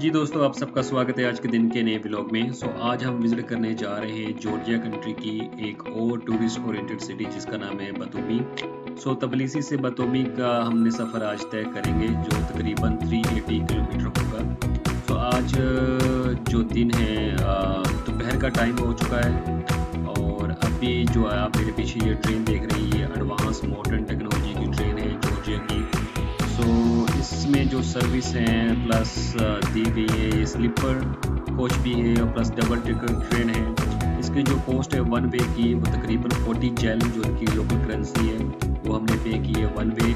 जी दोस्तों, आप सबका स्वागत है आज के दिन के नए व्लॉग में। आज हम विज़िट करने जा रहे हैं जॉर्जिया कंट्री की एक और टूरिस्ट ओरिएंटेड सिटी जिसका नाम है बतूमी। तबिलिसी से बतूमी का हमने सफ़र आज तय करेंगे जो तकरीबन 380 किलोमीटर होगा। आज जो दिन है दोपहर का टाइम हो चुका है और अभी जो है आप मेरे पीछे ये ट्रेन देख रहे हैं, ये एडवांस मॉडर्न टेक्नोलॉजी की ट्रेन है जॉर्जिया की। इसमें जो सर्विस है प्लस दी गई है, ये स्लीपर कोच भी है और प्लस डबल टिकट ट्रेन है। इसकी जो कॉस्ट है वन वे की वो तकरीबन 40 जेल जो इनकी लोकल करेंसी है वो हमने पे की है वन वे।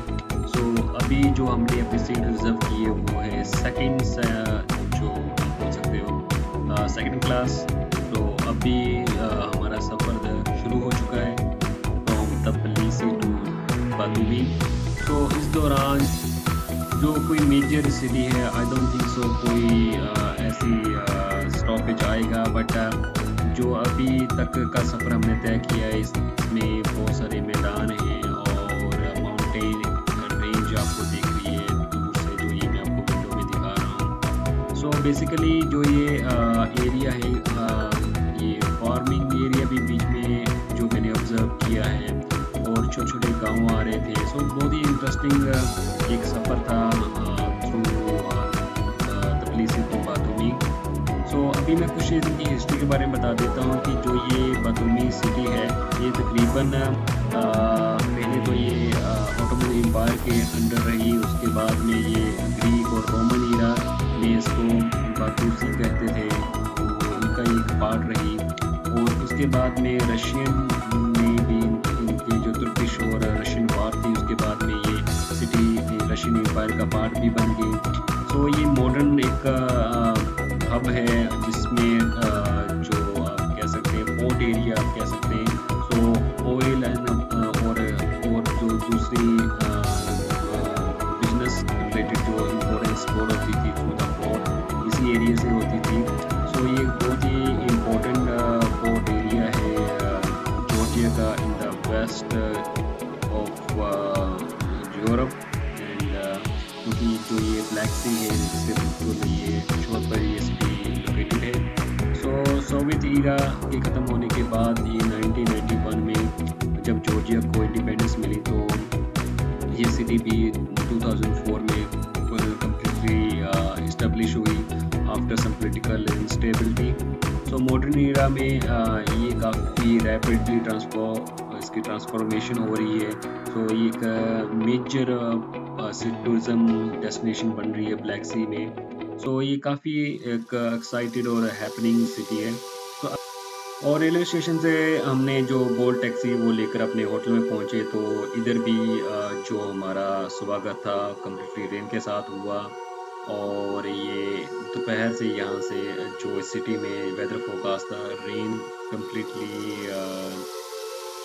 अभी जो हमने अपनी सीट रिजर्व की है वो है सेकंड जो आप बोल सकते हो सेकंड क्लास। अभी हमारा सफ़र शुरू हो चुका है फ्रॉम तबिलिसी टू बतूमी। इस दौरान जो कोई मेजर सिटी है आई डोंट थिंक सो कोई ऐसी स्टॉपेज आएगा, बट जो अभी तक का सफ़र हमने तय किया है इसमें बहुत सारे मैदान हैं और माउंटेन रेंज आपको दिख रही है दूर से, जो ये मैं आपको विंडो में दिखा रहा हूँ। बेसिकली जो ये एरिया है ये फार्मिंग एरिया भी बीच में जो मैंने ऑब्ज़र्व किया है और छोटे छोटे गाँव आ रहे थे। बहुत ही इंटरेस्टिंग एक सफ़र था थ्रू तबिलिसी टू बतूमी। अभी मैं कुछ इनकी हिस्ट्री के बारे में बता देता हूँ कि जो ये बतूमी सिटी है ये तकरीबन पहले तो ये ऑटोमन एम्पायर के अंडर रही, उसके बाद में ये ग्रीक और रोमन ईरा में इसको बातूसी कहते थे, तो इनका एक पार्ट रही। और उसके बाद में रशियन में भी इनकी जो तुर्किश और रशियन वार थी, उसके बाद में ये सिटी रशियन एम्पायर का पार्ट भी बन गई। ये मॉडर्न एक हब है जिसमें जो आप कह सकते हैं पोर्ट एरिया आप कह सकते हैं। ऑयल एंड और जो दूसरी बिजनेस रिलेटेड जो इम्पोर्ट एक्सपोर्ट होती थी थ्रू द पोर्ट इसी एरिया से होती थी। ये बहुत ही इम्पोर्टेंट पोर्ट एरिया है जॉर्जिया का in the west of Europe. क्योंकि जो ये ब्लैक सी है इससे बिल्कुल ये शोर पर ये सिटी लोकेटेड है। सोवियत ईरा के ख़त्म होने के बाद ये 1991 में जब जॉर्जिया को इंडिपेंडेंस मिली तो ये सिटी भी 2004 में कम्प्लीटली इस्टेब्लिश हुई after some political instability. Modern era में ये काफ़ी रैपिडली इसकी ट्रांसफॉर्मेशन हो रही है। ये एक मेजर टूरिज़म डेस्टिनेशन बन रही है ब्लैक सी में। ये काफ़ी एक एक्साइटेड और हैपनिंग सिटी है। और रेलवे स्टेशन से हमने जो बोल्ट टैक्सी वो लेकर अपने होटल में पहुंचे, तो इधर भी जो हमारा स्वागत था कम्प्लीटली रेन के साथ हुआ। और ये दोपहर से यहाँ से जो सिटी में वेदर फोरकास्ट था, रेन कम्प्लीटली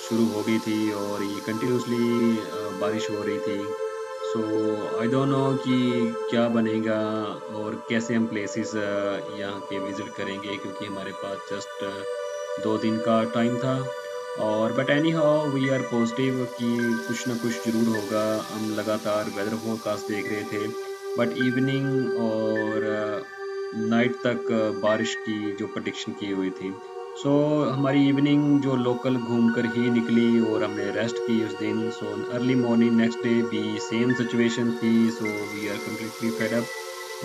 शुरू हो गई थी और ये कंटिन्यूसली बारिश हो रही थी। आई डोंट नो कि क्या बनेगा और कैसे हम प्लेसेस यहाँ पे विज़िट करेंगे, क्योंकि हमारे पास जस्ट 2 दिन का टाइम था। और but anyhow we are positive कि कुछ ना कुछ ज़रूर होगा। हम लगातार वेदर फोरकास्ट देख रहे थे, बट इवनिंग और नाइट तक बारिश की जो प्रेडिक्शन की हुई थी। हमारी इवनिंग जो लोकल घूमकर ही निकली और हमने रेस्ट की उस दिन। अर्ली मॉर्निंग नेक्स्ट डे भी सेम सिचुएशन थी। We are completely fed up.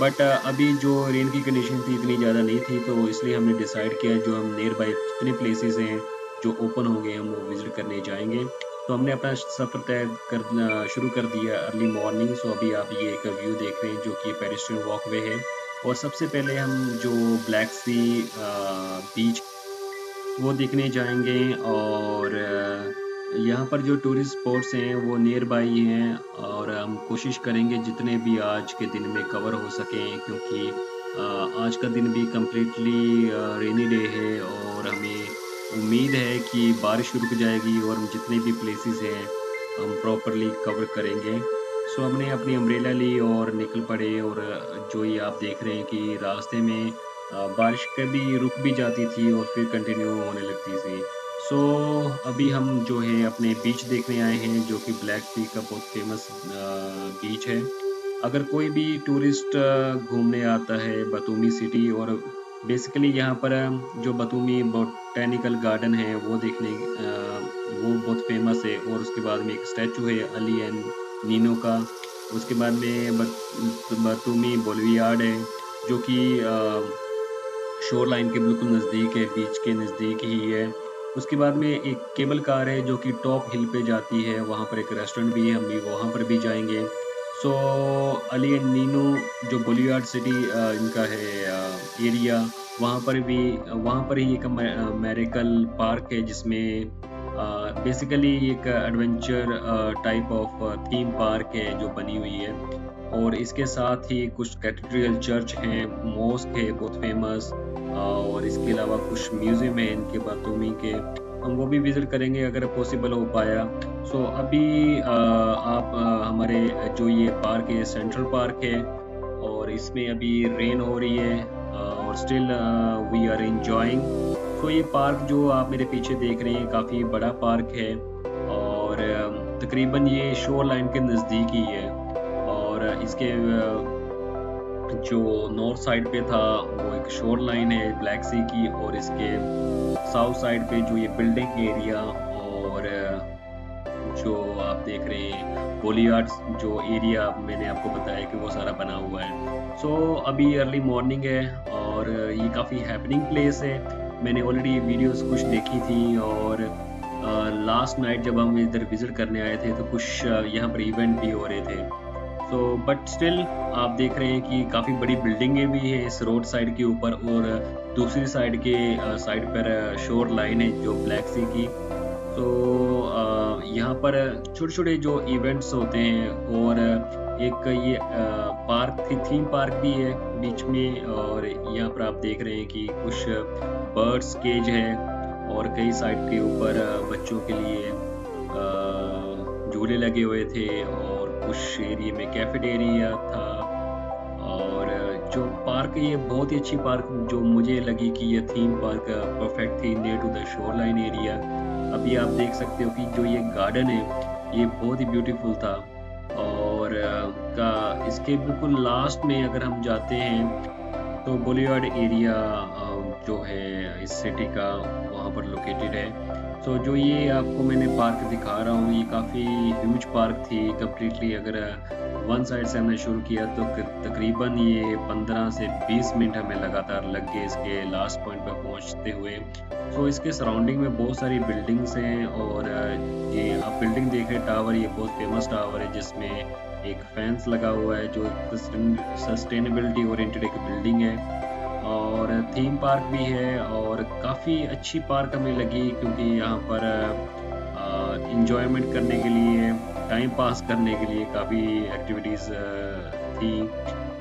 But अभी जो रेन की कंडीशन थी इतनी ज़्यादा नहीं थी, तो इसलिए हमने डिसाइड किया जो हम नियर बाई जितने प्लेसेस हैं जो ओपन होंगे हम वो विज़िट करने जाएंगे। हमने अपना सफ़र तय करना शुरू कर दिया अर्ली मॉर्निंग। अभी आप ये एक व्यू देख रहे हैं जो कि पेडेस्ट्रियन वॉकवे है। और सबसे पहले हम जो ब्लैक सी बीच वो देखने जाएंगे। और यहाँ पर जो टूरिस्ट स्पॉट्स हैं वो नियर बाई हैं और हम कोशिश करेंगे जितने भी आज के दिन में कवर हो सकें, क्योंकि आज का दिन भी कम्प्लीटली रेनी डे है और हमें उम्मीद है कि बारिश रुक जाएगी और हम जितने भी प्लेसेस हैं हम प्रॉपरली कवर करेंगे। हमने अपनी अम्ब्रेला ली और निकल पड़े। और जो ये आप देख रहे हैं कि रास्ते में बारिश कभी रुक भी जाती थी और फिर कंटिन्यू होने लगती थी। अभी हम जो है अपने बीच देखने आए हैं जो कि ब्लैक सी का बहुत फेमस बीच है। अगर कोई भी टूरिस्ट घूमने आता है बतूमी सिटी, और बेसिकली यहाँ पर जो बतूमी बोटैनिकल गार्डन है वो देखने वो बहुत फेमस है। और उसके बाद में एक स्टैचू है अली एंड नीनो का। उसके बाद में बतूमी बोलियार्ड है, जो कि शोर लाइन के बिल्कुल नज़दीक है, बीच के नज़दीक ही है। उसके बाद में एक केबल कार है जो कि टॉप हिल पे जाती है, वहाँ पर एक रेस्टोरेंट भी है, हम भी वहाँ पर भी जाएँगे। सो अली एंड नीनो जो बोलियार्ड सिटी इनका है एरिया, वहाँ पर ही एक मेरिकल पार्क है, जिसमें बेसिकली एक adventure type of theme park है जो बनी हुई है। और इसके साथ ही कुछ कैथेड्रल चर्च हैं, मॉस्क है बहुत फेमस, और इसके अलावा कुछ म्यूज़ियम है इनके बातूमी के, हम वो भी विज़िट करेंगे अगर पॉसिबल हो पाया। सो अभी आप हमारे जो ये पार्क है सेंट्रल पार्क है, और इसमें अभी रेन हो रही है, और स्टिल वी आर एंजॉयिंग। सो ये पार्क जो आप मेरे पीछे देख रहे हैं काफ़ी बड़ा पार्क है, और तकरीबन ये शोर लाइन के नज़दीक ही है। और इसके जो नॉर्थ साइड पे था वो एक शोर लाइन है ब्लैक सी की, और इसके साउथ साइड पे जो ये बिल्डिंग एरिया और जो आप देख रहे हैं बोलियार्ड्स जो एरिया मैंने आपको बताया कि वो सारा बना हुआ है। सो अभी अर्ली मॉर्निंग है, और ये काफ़ी हैपनिंग प्लेस है। मैंने ऑलरेडी वीडियोस कुछ देखी थी, और लास्ट नाइट जब हम इधर विज़िट करने आए थे तो कुछ यहाँ पर इवेंट भी हो रहे थे। सो बट स्टिल आप देख रहे हैं कि काफ़ी बड़ी बिल्डिंगें भी है इस रोड साइड के ऊपर, और दूसरी साइड के साइड पर शोर लाइन है जो ब्लैक सी की। तो यहाँ पर छोटे-छोटे जो इवेंट्स होते हैं, और एक ये पार्क थी, थीम पार्क भी है बीच में, और यहाँ पर आप देख रहे हैं कि कुछ बर्ड्स केज है, और कई साइड के ऊपर बच्चों के लिए झूले लगे हुए थे, और कुछ एरिया में कैफेटेरिया था। और जो पार्क है ये बहुत ही अच्छी पार्क जो मुझे लगी कि ये थीम पार्क परफेक्ट थी near to the shoreline area. अभी आप देख सकते हो कि जो ये गार्डन है ये बहुत ही ब्यूटीफुल था, और इसके बिल्कुल लास्ट में अगर हम जाते हैं तो बोलियार्ड एरिया जो है इस सिटी का वहाँ पर लोकेटेड है। सो जो ये आपको मैंने पार्क दिखा रहा हूँ ये काफ़ी ह्यूज पार्क थी कम्प्लीटली। अगर वन साइड से हमने शुरू किया तो तकरीबन ये 15 से 20 मिनट हमें लगातार लग गए इसके लास्ट पॉइंट पर पहुँचते हुए। सो इसके सराउंडिंग में बहुत सारी बिल्डिंग्स हैं, और ये आप बिल्डिंग देख रहे टावर, ये बहुत फेमस टावर है जिसमें एक फैंस लगा हुआ है जो सस्टेनेबिलिटी ओरिएंटेड एक बिल्डिंग है। और थीम पार्क भी है, और काफ़ी अच्छी पार्क हमें लगी क्योंकि यहाँ पर इंजॉयमेंट करने के लिए, टाइम पास करने के लिए काफ़ी एक्टिविटीज़ थी।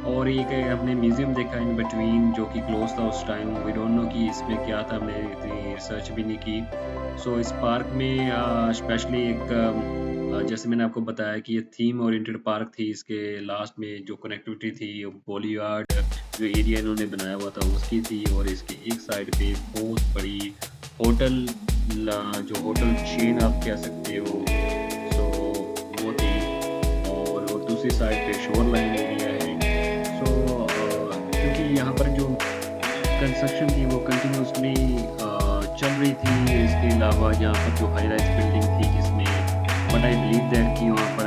और एक हमने म्यूज़ियम देखा इन बिटवीन जो कि क्लोज था उस टाइम, वी डोंट नो कि इसमें क्या था, हमने इतनी रिसर्च भी नहीं की। सो इस पार्क में स्पेशली एक जैसे मैंने आपको बताया कि ये थीम ओरिएंटेड पार्क थी, इसके लास्ट में जो कनेक्टिविटी थी बोलियार्ड जो एरिया इन्होंने बनाया हुआ था उसकी थी, और इसके एक साइड पे बहुत बड़ी होटल जो होटल चेन आप कह सकते हो सो वो थी, और वो दूसरी साइड पे शोर लाइन एरिया है। सो क्योंकि यहाँ पर जो कंस्ट्रक्शन थी वो कंटिन्यूसली चल रही थी, इसके अलावा यहाँ पर जो हाई राइज बिल्डिंग थी जिसमें बट आई बिलीव दैट कि वहाँ पर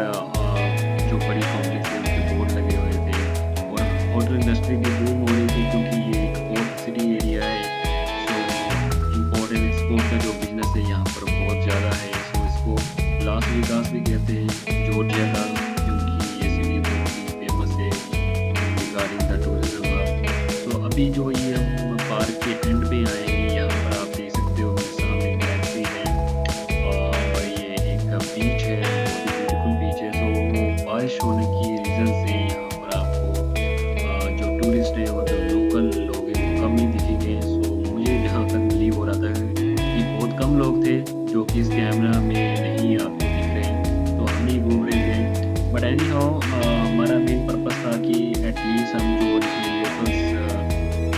जो बड़ी कॉम्प्लेक्स है उनके बोर्ड लगे हुए थे, और होटल इंडस्ट्री भी बूम हो रही थी क्योंकि ये एक पोर्ट सिटी एरिया है। सो इम्पोर्ट एंड एक्सपोर्ट का जो बिजनेस है यहाँ पर बहुत ज़्यादा है। सो इसको लास वेगास भी कहते हैं जॉर्जिया का, क्योंकि ये सिटी बहुत ही फेमस है रिगार्डिंग द टूरिज्म का। सो अभी जो ये हम पार्क के एंड पे आए हैं, यहाँ पर आप देख सकते हो मेरे सामने गैलेक्सी है, और ये एक बीच है, ब्यूटीफुल बीच है। सो बारिश होने की रीज़न से यहाँ पर आपको जो टूरिस्ट है और जो लोकल लोग हैं वो कम ही दिखेंगे। सो मुझे जहाँ तक बिलीव हो रहा था कि बहुत कम लोग थे जो कि इस कैमरा में नहीं आपको दिख रहे हैं, तो हम नहीं घूम रहे थे। बट एनी हाउ हमारा मेन पर्पस था कि एटलीस्ट हम जो लोकल्स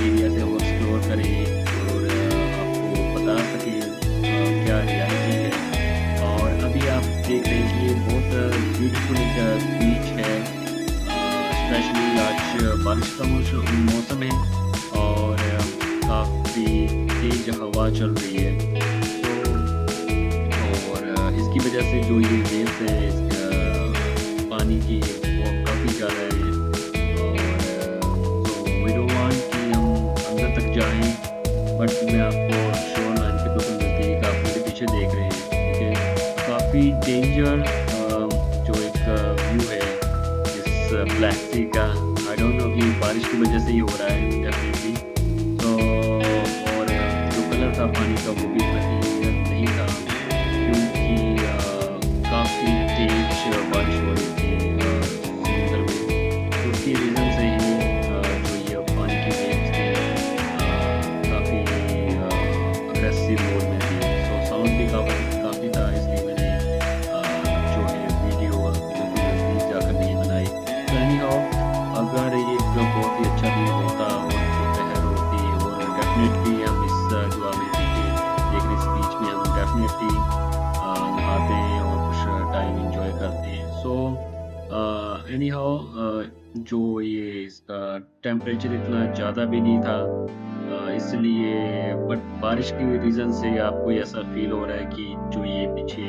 एरिया से बारिश का मौसम है और काफ़ी तेज़ हवा चल रही है। तो और इसकी वजह से जो ये वेव्स हैं पानी की वो काफ़ी ज़्यादा है और तो वी डोंट वांट कि हम अंदर तक जाएँ, बट मैं आपको शोर लाइन के बिल्कुल नज़दीक आप मेरे पीछे देख रहे हैं, ठीक है। काफ़ी डेंजर जो एक व्यू है इस ब्लैक सी का। आई डोंट नो कि बारिश की वजह से ही हो रहा है डेफिनेटली। तो और जो कलर था पानी का वो भी इतना क्लियर नहीं था क्योंकि काफ़ी तेज बारिश हो रही थी समुंदर में। तो उसकी रीज़न से ही जो ये पानी की वेव्स थी काफ़ी अग्रेसिव मोड में थी। सो साउंड भी काफ़ी था, इसलिए मैंने जो है वीडियो बिल्कुल नज़दीक जाकर नहीं बनाई। तो एनीहाउ अगर ये बहुत ही अच्छा व्यू होता और दोपहर होती और डेफिनेटली हम इस जो आप पीछे देख रहे स्पीच में हम डेफिनेटली नहाते हैं और कुछ टाइम एंजॉय करते हैं। सो एनीहाउ जो ये इसका टेम्परेचर इतना ज़्यादा भी नहीं था इसलिए, बट बारिश की रीज़न से आपको ऐसा फील हो रहा है कि जो ये पीछे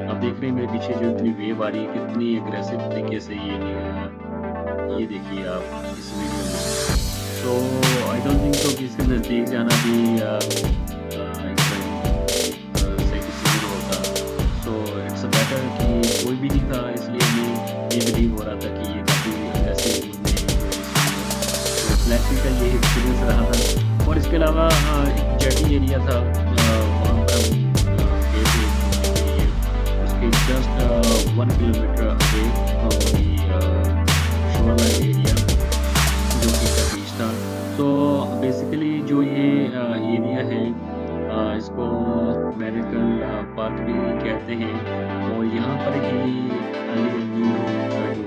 आप देख रहे हैं मेरे पीछे जो इतनी वेव आ रही है कितनी एग्रेसिव तरीके से ये देखिए आप इस वीडियो में। तो आई डोंट थिंक सो कि इसके नज़दीक जाना भी सही डिसीजन होता। सो इट्स बेटर कि कोई भी नहीं था, इसलिए मैं ये बिलीव हो रहा था कि ये काफ़ी एग्रेसिव तो फ्लैक्सी का ये एक्सपीरियंस रहा था। और इसके अलावा एक जेटी एरिया था वहाँ पर हम गए थे घूमने के लिए। उसके just 1 kilometre away shore line area जो कि इसका बीच था। तो बेसिकली जो ये एरिया है इसको मेडिकल पार्क भी कहते हैं और यहाँ पर ही अली नीनो का जो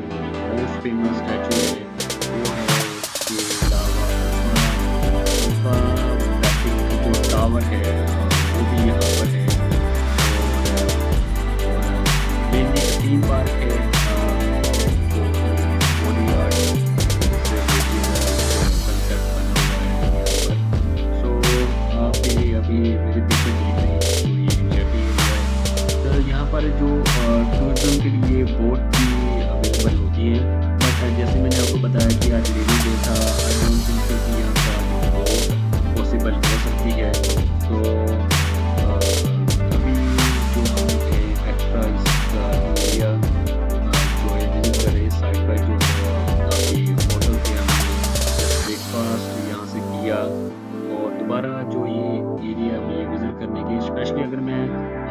मोस्ट फेमस स्टैचू है वो है। इसके अलावा जो टावर है वो भी यहाँ पर है और मेनली थीम पार्क है जो कंसेप्ट बना हुआ है यहाँ पर। सो आप ये अभी मेरे पीछे देख रहे हैं तो ये जेटी एरिया है। तो यहाँ पर जो टूरिज्म के लिए बोट भी अवेलेबल होती है, बट जैसे मैंने आपको बताया कि आज रेनी डे था, आई डोंट थिंक सो कि यहाँ का बोट पॉसिबल हो सकती है। तो अभी जो हम एक्स्ट्रा इसका एरिया जो है विजिट करें साइड बाई जो काफ़ी होटल थे, हमने ब्रेकफास्ट यहाँ से किया और दोबारा जो ये एरिया में ये विज़िट करने के स्पेशली अगर मैं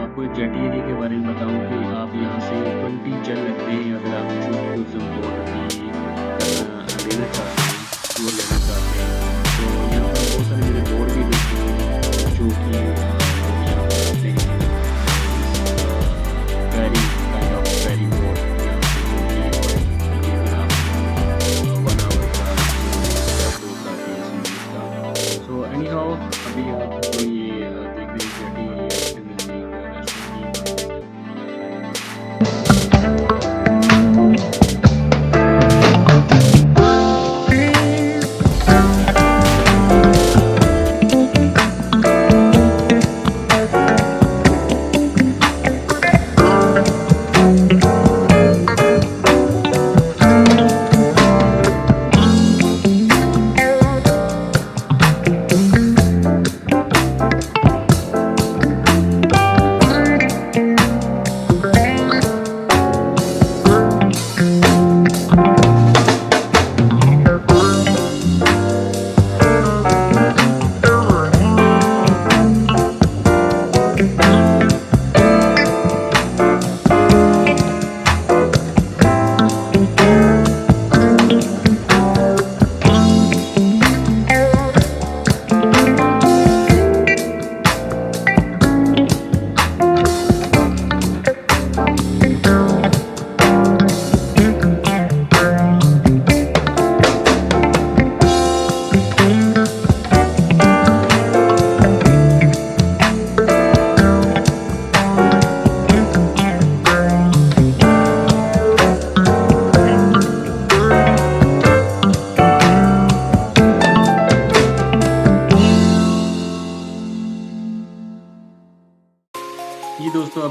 आपको एक जेटी एरिया के बारे में बताऊं कि आप यहाँ से 20 चल लगते हैं अगर आप टूरिज्म बोर्ड भी लेना चाहते हैं, टूर लेना चाहते हैं। तो यहाँ पर बहुत सारे मेरे बोर्ड भी देखे हैं जो कि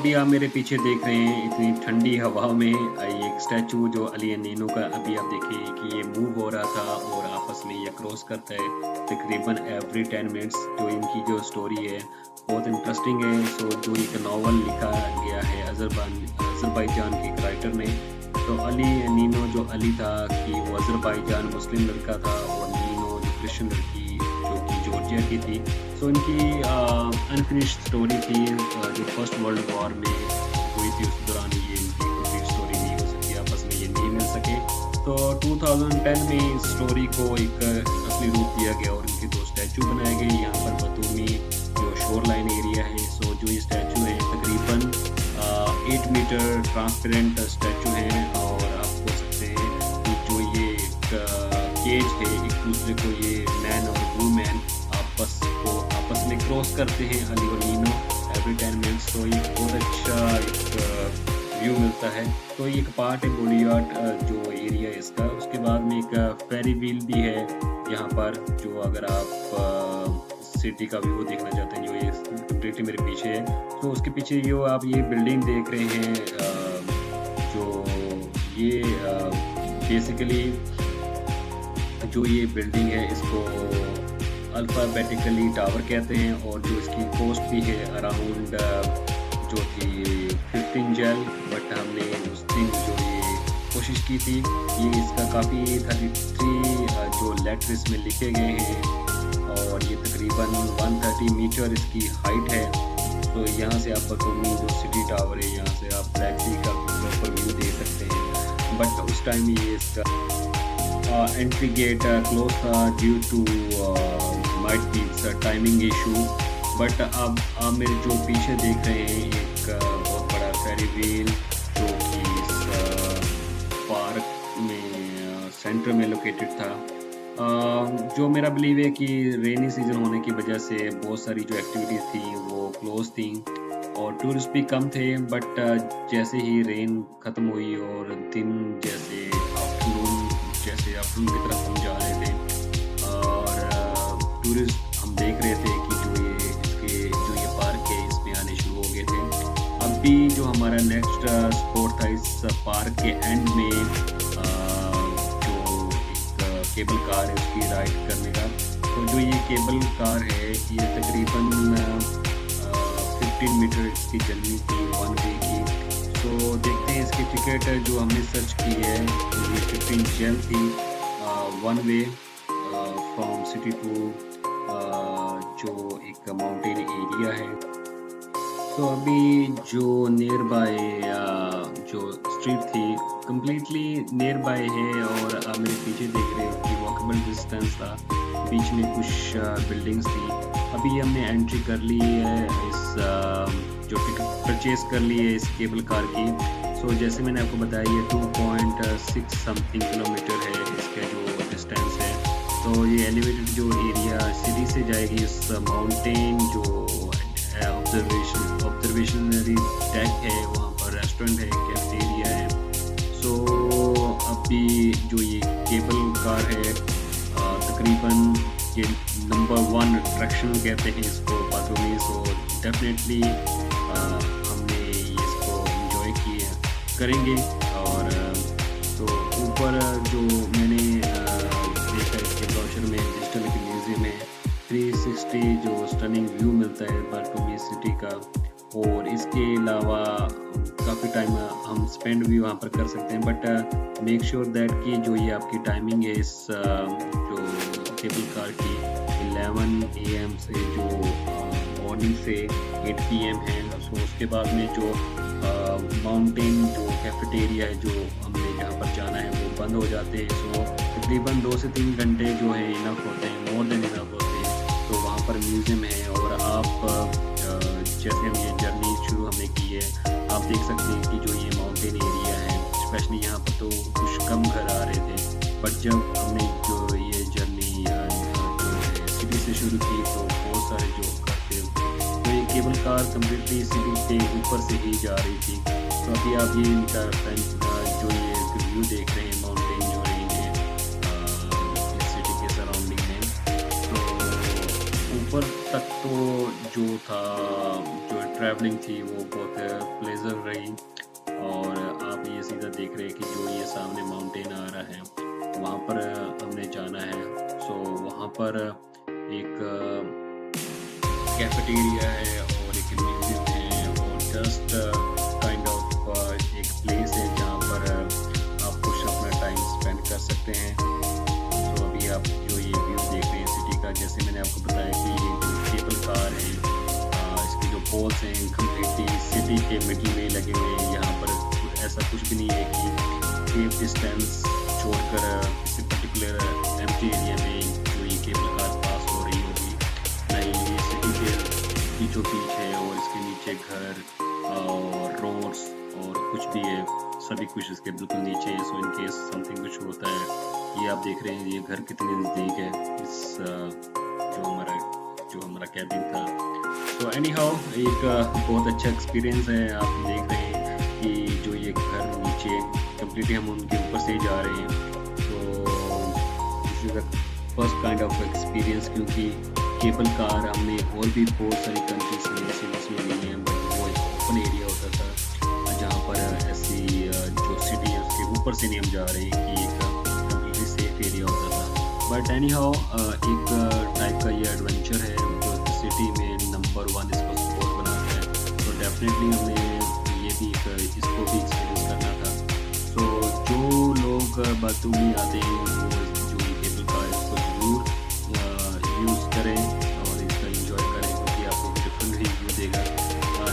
अभी आप मेरे पीछे देख रहे हैं इतनी ठंडी हवा में ये एक स्टैचू जो अली एंड नीनो का, अभी आप देखिए कि ये मूव हो रहा था और आपस में ये क्रॉस करता है तकरीबन एवरी 10 मिनट्स। जो इनकी जो स्टोरी है बहुत इंटरेस्टिंग है। सो जो एक नावल लिखा गया है अज़रबैजान के एक राइटर ने। तो अली एंड नीनो, जो अली था कि वो अज़रबैजान मुस्लिम लड़का था और नीनो जो क्रिश्चियन लड़की जो कि जॉर्जिया की थी। सो इनकी अनफिनिश्ड स्टोरी थी जो फर्स्ट वर्ल्ड वॉर में हुई थी, उस दौरान ये इनकी कंप्लीट स्टोरी नहीं हो सकी, आपस में ये नहीं मिल सके। तो 2010 में इस स्टोरी को एक असली रूप दिया गया और इनके 2 स्टैचू बनाए गए यहाँ पर बतूमी जो शोर लाइन एरिया है। सो जो ये स्टैचू है तकरीबन 8 मीटर ट्रांसपेरेंट स्टैचू हैं और आप बोल सकते हैं कि जो ये केज है एक दूसरे को ये मैन और वूमेन आपस में क्रॉस करते हैं अली और नीनो एवरी 10 मिनट्स। तो ये बहुत अच्छा एक व्यू मिलता है। तो ये एक पार्ट है बोलीवार्ड जो एरिया है इसका। उसके बाद में एक फेरी व्हील भी है यहाँ पर, जो अगर आप सिटी का व्यू देखना चाहते हैं, जो ये कंप्लीटली मेरे पीछे है। तो उसके पीछे जो आप ये बिल्डिंग देख रहे हैं जो ये बेसिकली जो ये बिल्डिंग है इसको अल्फ़ाबेटिकली टावर कहते हैं और जो इसकी कॉस्ट भी है अराउंड जो थी 15 जेल, बट हमने उस दिन जो ये कोशिश की थी ये इसका काफ़ी 33 जो लेटर इसमें लिखे गए हैं और ये तकरीबन 130 मीटर इसकी हाइट है। तो यहाँ से आप बतूमी जो सिटी टावर है यहाँ से आप ब्लैक सी का प्रॉपर व्यू देख सकते हैं। बट उस टाइम ये इसका एंट्री गेट क्लोज था due to might be timing issue. But अब आप मेरे जो पीछे देख रहे हैं एक बहुत बड़ा फेरी व्हील जो कि इस पार्क में सेंटर में लोकेटेड था। जो मेरा बिलीव है कि रेनी सीजन होने की वजह से बहुत सारी जो एक्टिविटीज़ थी वो क्लोज थी और टूरिस्ट भी कम थे। बट जैसे ही रेन ख़त्म हुई और दिन जैसे आफ्टरनून की तरफ हम जा रहे थे और टूरिस्ट हम देख रहे थे कि जो ये पार्क है इसमें आने शुरू हो गए थे। अब भी जो हमारा नेक्स्ट स्पॉट था इस पार्क के एंड में जो एक केबल कार है उसकी राइड करने का। तो जो ये केबल कार है ये तकरीबन 15 मीटर इसकी जर्नी थी 1 वे की। तो देखते हैं इसकी टिकट जो हमने सर्च की है ये 15 जेल थी 1 वे फ्रॉम सिटी टू जो एक माउंटेन एरिया है। तो अभी जो नियर बाय जो स्ट्रीट थी कम्प्लीटली नियर बाय है और आप मेरे पीछे देख रहे हो कि वॉकेबल डिस्टेंस था, बीच में कुछ बिल्डिंग्स थी। अभी हमने एंट्री कर ली है इस जो टिकट परचेज कर ली है इस केबल कार की। सो जैसे मैंने आपको बताया ये 2.6 समथिंग किलोमीटर है इसका जो डिस्टेंस है। तो ये एलिवेटेड जो एरिया सिटी से जाएगी उस माउंटेन जो ऑब्जर्वेशनरी डेक है, वहाँ पर रेस्टोरेंट है, कैफेटेरिया है। सो अभी जो ये केबल कार है तकरीबन ये नंबर 1 अट्रैक्शन कहते हैं इसको बातूमी। सो डेफिनेटली हमने इसको एंजॉय किया करेंगे। और तो ऊपर जो मैंने देखा इसके ब्रोशर में डिजिटल म्यूजियम है 360 जो स्टनिंग व्यू मिलता है बातूमी सिटी का। और इसके अलावा काफ़ी टाइम हम स्पेंड भी वहाँ पर कर सकते हैं। बट मेक श्योर दैट कि जो ये आपकी टाइमिंग है इस जो केबल कार की 11 AM से जो मॉर्निंग से 8 PM है। सो उसके बाद में जो माउंटेन जो कैफेटेरिया है जो हमने जहाँ पर जाना है वो बंद हो जाते हैं। सो तकरीबन 2 से 3 घंटे जो है इनफ होते हैं, मोर देन इनफ होते हैं। तो वहाँ पर म्यूज़ियम है और आप जैसे हम ये जर्नी शुरू हमने की है आप देख सकते हैं कि जो ये माउंटेन एरिया है स्पेशली यहाँ पर तो कुछ कम घर आ रहे थे। बट जब हमने जो ये जर्नी जो है सिटी से शुरू की तो बहुत सारे जो घर थे। तो ये केबल कार कम्प्लीटली सिटी के ऊपर से ही जा रही थी। तो अभी आप ये इनका जो ये व्यू देख रहे हैं माउंटेन जो रेंज है इस सिटी के सराउंडिंग में। तो ऊपर तक तो जो था, जो ट्रैवलिंग थी वो बहुत प्लेज़र रही। और आप ये सीधा देख रहे हैं कि जो ये सामने माउंटेन आ रहा है, वहाँ पर हमने जाना है। सो वहाँ पर एक कैफेटेरिया है और एक म्यूज़ियम है और जस्ट काइंड ऑफ एक प्लेस है जहाँ पर आप कुछ अपना टाइम स्पेंड कर सकते हैं। तो अभी आप जो ये व्यू देख रहे हैं सिटी का, जैसे मैंने आपको बताया कि ये जो केबल कार है, इसके जो पोल्स हैं कम्प्लीटली सिटी के मिडल में लगे हुए हैं। यहाँ पर ऐसा कुछ भी नहीं है कि सेफ डिस्टेंस छोड़कर किसी पर्टिकुलर एम्प्टी एरिया में जो ये केबल कार पास हो रही होगी। नहीं, ये सिटी के बीचों बीच है और इसके नीचे घर और रोड्स और कुछ भी है, सभी कुछ इसके बिल्कुल नीचे है। सो इन केस समथिंग कुछ होता है, ये आप देख रहे हैं ये घर कितने नज़दीक है इस जो हमारा कैबिन था। तो एनी हाउ एक बहुत अच्छा एक्सपीरियंस है। आप देख रहे हैं कि जो ये घर नीचे कम्प्लीटली हम उनके ऊपर से ही जा रहे हैं। तो this is the first kind of experience, क्योंकि केबल कार हमने और भी बहुत सारी कंट्रीज में सिटीज़ में ली हैं, बट वो एक ओपन एरिया होता था जहाँ पर ऐसी जो सिटी है उसके ऊपर से नहीं हम जा रहे हैं कि एक कम्प्लीटली सेफ एरिया होता था। बट एनी हाउ एक टाइप का ये एडवेंचर है जो सिटी में नंबर 1 इसको स्पॉट बनाता है। तो डेफिनेटली हमने ये भी इसको भी एक्सपीरियंस करना था। तो जो लोग बातूनी आते हैं वो जो ये केबल कार है उसको ज़रूर यूज़ करें और इसका एंजॉय करें, क्योंकि आपको डिफरेंट ही व्यू देगा।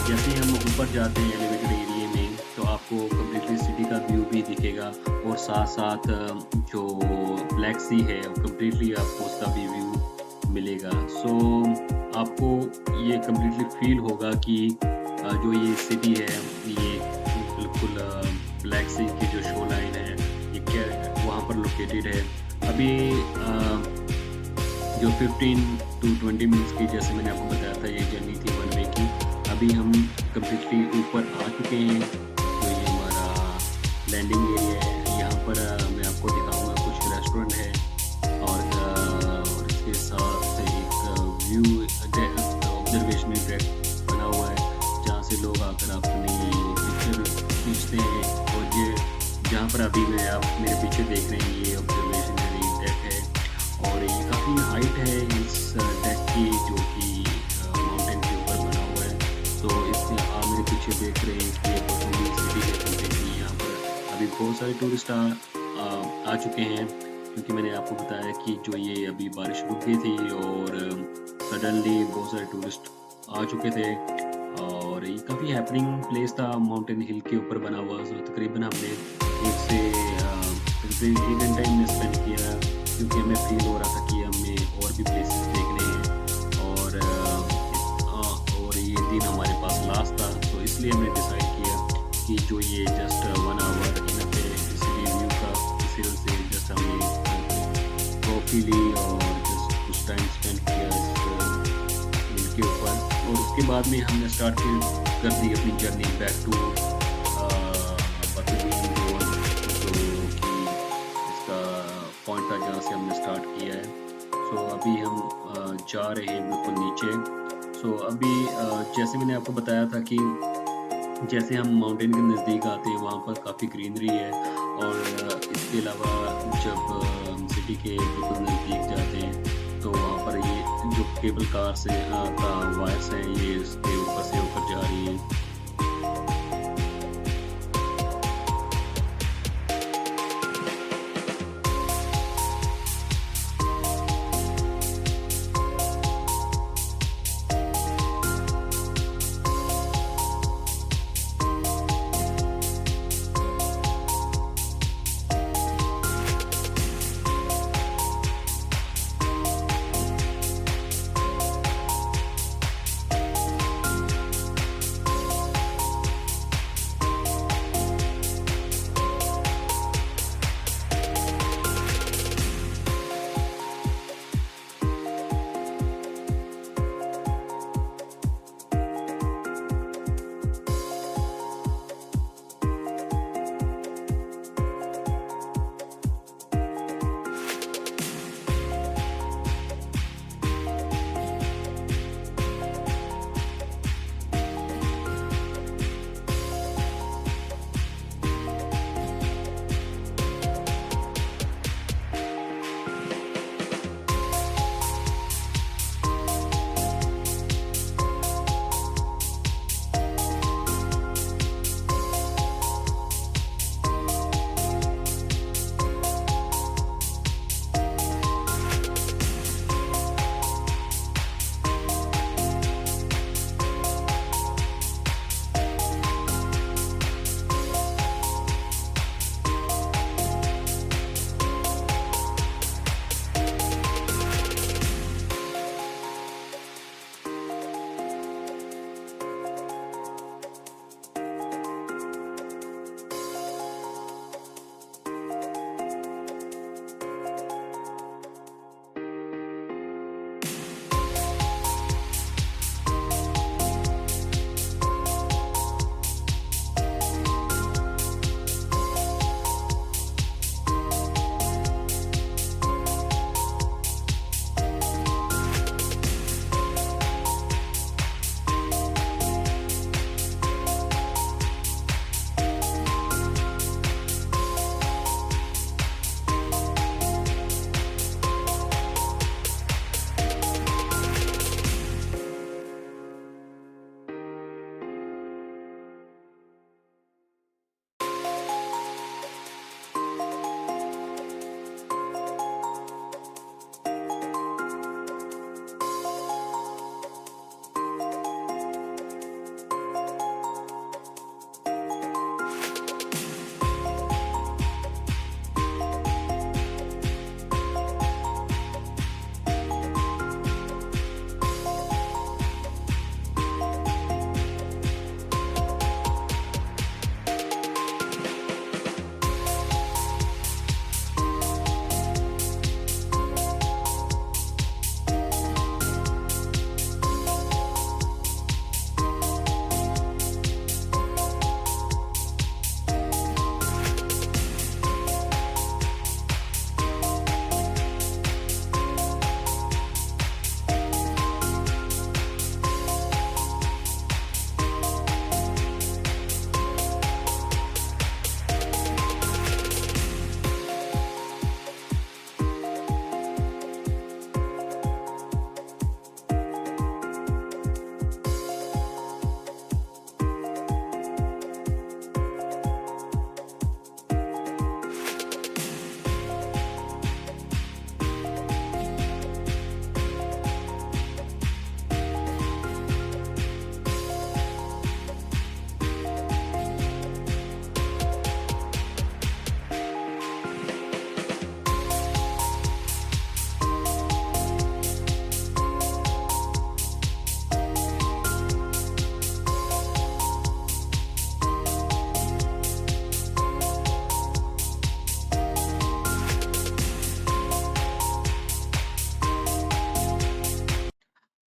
जैसे ही हम ऊपर जाते हैं एलिवेटेड एरिया में, तो आपको कम्प्लीटली सिटी का व्यू भी दिखेगा और साथ साथ जो ब्लैक सी है कम्प्लीटली आपको उसका भी व्यू मिलेगा। सो आपको ये कम्प्लीटली फील होगा कि जो ये सिटी है ये बिल्कुल ब्लैक सी की जो शो लाइन है ये क्या वहाँ पर लोकेटेड है। अभी जो 15 to 20 मिनट्स की, जैसे मैंने आपको बताया था, ये जर्नी थी 1 वे की। अभी हम कम्प्लीटली ऊपर आ चुके हैं। तो ये हमारा लैंडिंग एरिया है। यहाँ पर मैं आपको दिखाऊंगा कुछ रेस्टोरेंट है और इसके साथ एक व्यू ऑब्जर्वेशनल डेक बना हुआ है जहाँ से लोग आकर अपनी पिक्चर खींचते हैं। और ये जहाँ पर अभी आप मेरे पीछे देख रहे हैं ये ऑब्जर्वेशनरी डेक है और ये काफ़ी हाइट है इस डेक की, जो कि माउंटेन के ऊपर बना हुआ है। तो इसमें आप मेरे पीछे देख रहे हैं कि ये बतौनी सिटी है कम्प्लीटली। यहाँ पर अभी बहुत सारे टूरिस्ट आ चुके हैं, क्योंकि मैंने आपको बताया कि जो ये अभी बारिश रुक गई थी और सडनली बहुत सारे टूरिस्ट आ चुके थे। और ये काफ़ी हैपनिंग प्लेस था, माउंटेन हिल के ऊपर बना हुआ। तो तकरीबन हमने 1 से 1 घंटा हमने स्पेंड किया, क्योंकि हमें फील हो रहा था कि हमें और भी प्लेसेस देखने हैं और ये दिन हमारे पास लास्ट था। तो इसलिए हमने डिसाइड किया कि जो ये जस्ट 1 आवर इनफ है इस रिव्यू का, इस हिल से जस्ट हमने कॉफ़ी ली और जस्ट कुछ टाइम स्पेंड किया इस हिल के ऊपर। और उसके बाद में हमने स्टार्ट कर दी अपनी जर्नी बैक टू बतौनी, जो कि इसका पॉइंट था जहाँ से हमने स्टार्ट किया है। सो अभी हम जा रहे हैं बिल्कुल नीचे। सो अभी जैसे मैंने आपको बताया था कि जैसे हम माउंटेन के नज़दीक आते हैं वहाँ पर काफ़ी ग्रीनरी है, और इसके अलावा जब सिटी के बिल्कुल नज़दीक जाते हैं तो वहाँ पर ये जो केबल कार से का वायर्स हैं ये इसके ऊपर से होकर जा रही है।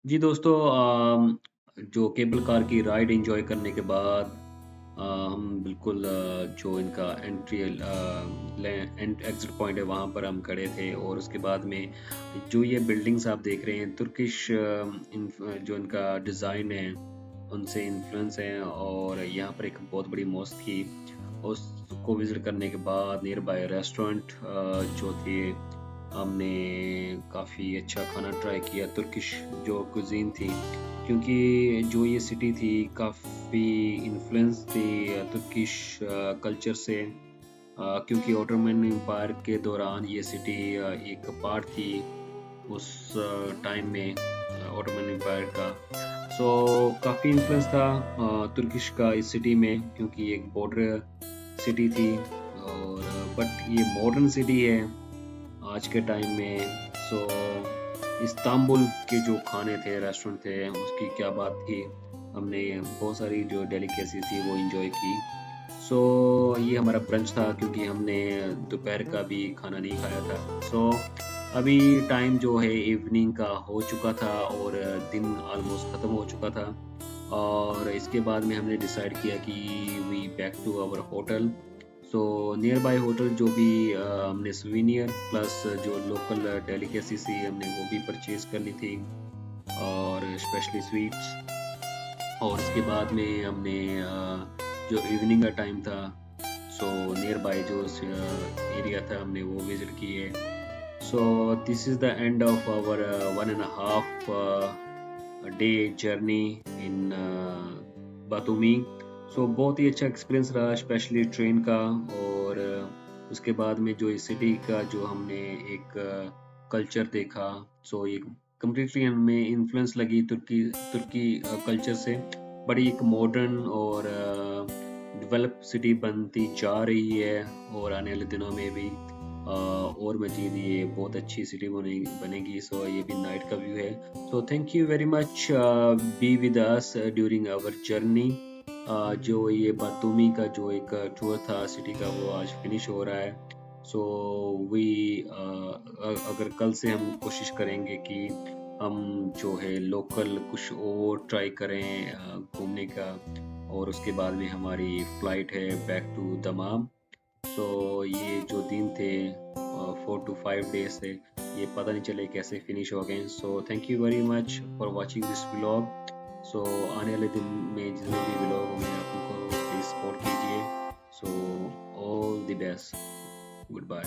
जी दोस्तों, जो केबल कार की राइड एंजॉय करने के बाद हम बिल्कुल जो इनका एंट्री एंड एग्जिट पॉइंट है वहाँ पर हम खड़े थे, और उसके बाद में जो ये बिल्डिंग्स आप देख रहे हैं तुर्किश जो इनका डिज़ाइन है उनसे इन्फ्लुएंस है, और यहाँ पर एक बहुत बड़ी मॉस्क थी। उसको विजिट करने के बाद नियर बाय रेस्टोरेंट जो थे, हमने काफ़ी अच्छा खाना ट्राई किया, तुर्किश जो कुजीन थी, क्योंकि जो ये सिटी थी काफ़ी इन्फ्लुएंस थी तुर्किश कल्चर से, क्योंकि ऑटोमन एम्पायर के दौरान ये सिटी एक पार्ट थी उस टाइम में ऑटोमन एम्पायर का। सो काफ़ी इन्फ्लुएंस था तुर्किश का इस सिटी में, क्योंकि एक बॉर्डर सिटी थी, और बट ये मॉडर्न सिटी है आज के टाइम में। सो इस्तांबुल के जो खाने थे, रेस्टोरेंट थे, उसकी क्या बात थी। हमने बहुत सारी जो डेलिकेसी थी वो एंजॉय की। सो ये हमारा ब्रंच था, क्योंकि हमने दोपहर का भी खाना नहीं खाया था। सो अभी टाइम जो है इवनिंग का हो चुका था, और दिन ऑलमोस्ट ख़त्म हो चुका था, और इसके बाद में हमने डिसाइड किया कि we back to our hotel. So nearby hotel जो भी हमने सुवीनियर प्लस जो लोकल डेलिकेसी थी हमने वो भी परचेज कर ली थी, और स्पेशली स्वीट्स। और इसके बाद में हमने जो इवनिंग का टाइम था, सो नियर बाय जो एरिया था हमने वो विजिट किए। So this is the end of our 1.5 day journey in Batumi. So बहुत ही अच्छा एक्सपीरियंस रहा, स्पेशली ट्रेन का, और उसके बाद में जो इस सिटी का जो हमने एक कल्चर देखा। सो ये कम्प्लीटली हमें इन्फ्लुएंस लगी तुर्की तुर्की कल्चर से, बड़ी एक मॉडर्न और डेवलप सिटी बनती जा रही है, और आने वाले दिनों में भी और मजीद ये बहुत अच्छी सिटी बनेगी। सो ये भी नाइट का व्यू है। So thank you very much, be with us during our journey. जो ये बातूमी का जो एक टूर था सिटी का वो आज फिनिश हो रहा है। सो वी अगर कल से हम कोशिश करेंगे कि हम जो है लोकल कुछ और ट्राई करें घूमने का, और उसके बाद में हमारी फ्लाइट है बैक टू दमाम। सो ये जो दिन थे 4 to 5 days थे, ये पता नहीं चले कैसे फिनिश हो गए। So thank you very much for watching this vlog. So आने वाले दिन में जितने भी व्लॉग होंगे आप उनको प्लीज़ सपोर्ट कीजिए। So all the best, good bye.